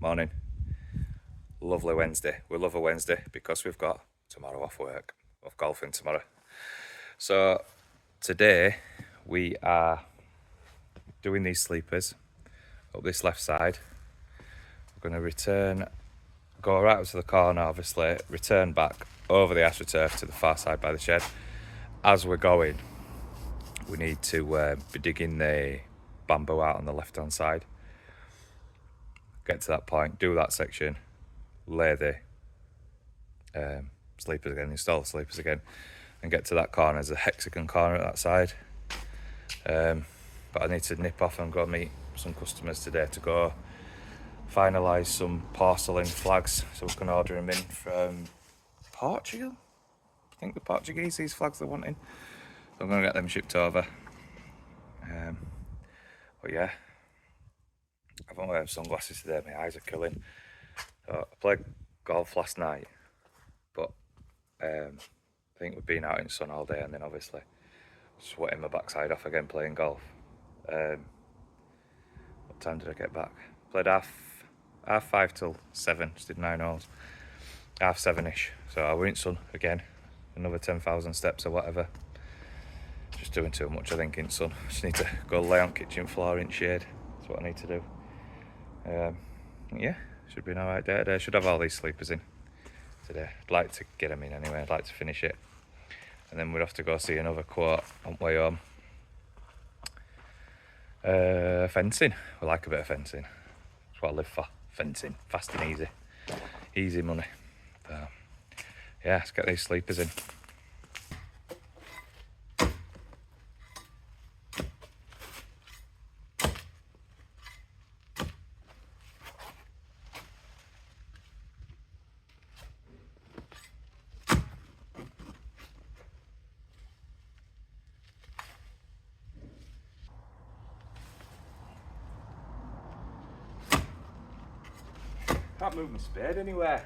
Morning. Lovely Wednesday. We love a Wednesday because we've got tomorrow off work, off golfing tomorrow. So today we are doing these sleepers up this left side. We're going to return, go right up to the corner obviously, return back over the AstroTurf to the far side by the shed. As we're going, we need to be digging the bamboo out on the left hand side. Get to that point, do that section, lay the sleepers again, install the sleepers again, and get to that corner. There's a hexagon corner at that side. But I need to nip off and go meet some customers today to go finalise some porcelain flags so we can order them in from Portugal. I think the Portuguese, these flags they're wanting. So I'm going to get them shipped over. But yeah, I've only wearing sunglasses today, my eyes are killing. So I played golf last night, but I think we've been out in the sun all day and then obviously sweating my backside off again playing golf. What time did I get back? Played half 5 till 7, just did 9 holes. 7:30ish, so I were in sun again, another 10,000 steps or whatever. Just doing too much I think in sun. Just need to go lay on kitchen floor in shade, that's what I need to do. Yeah, should be an alright day today. Should have all these sleepers in today. I'd like to get them in anyway, I'd like to finish it. And then we'd have to go see another quote on the way home. Fencing, we like a bit of fencing. That's what I live for, fencing, fast and easy. Easy money. So, yeah, let's get these sleepers in. Can't move my spade anywhere.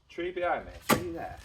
Tree behind me, tree there.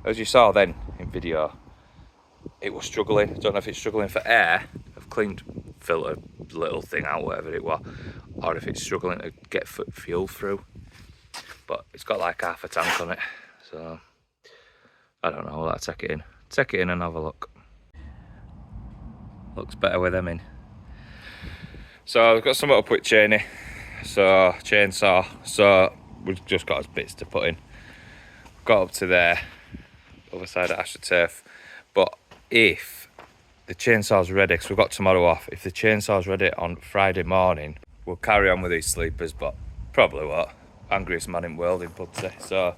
As you saw then in video, it was struggling. I don't know if it's struggling for air. I've cleaned filter little thing out, whatever it was, or if it's struggling to get fuel through. But it's got like half a tank on it, so I don't know. I'll take it in. Take it in and have a look. Looks better with them in. So I've got some up with chainsaw. So we've just got his bits to put in. Got up to there, other side of AstroTurf. But if the chainsaw's ready, because we've got tomorrow off, if the chainsaw's ready on Friday morning, we'll carry on with these sleepers, but probably what? Angriest man in the world in Pudsey. So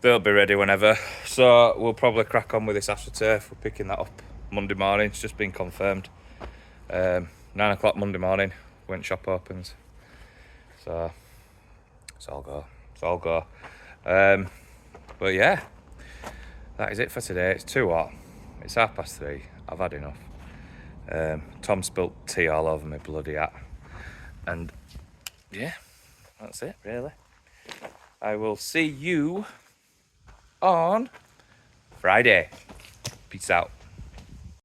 they'll be ready whenever. So we'll probably crack on with this AstroTurf. We're picking that up Monday morning. It's just been confirmed. 9 o'clock Monday morning when shop opens. So it's all go. It's all go. But yeah, that is it for today. It's too hot. It's 3:30. I've had enough. Tom spilt tea all over my bloody hat. And yeah, that's it really. I will see you on Friday. Peace out.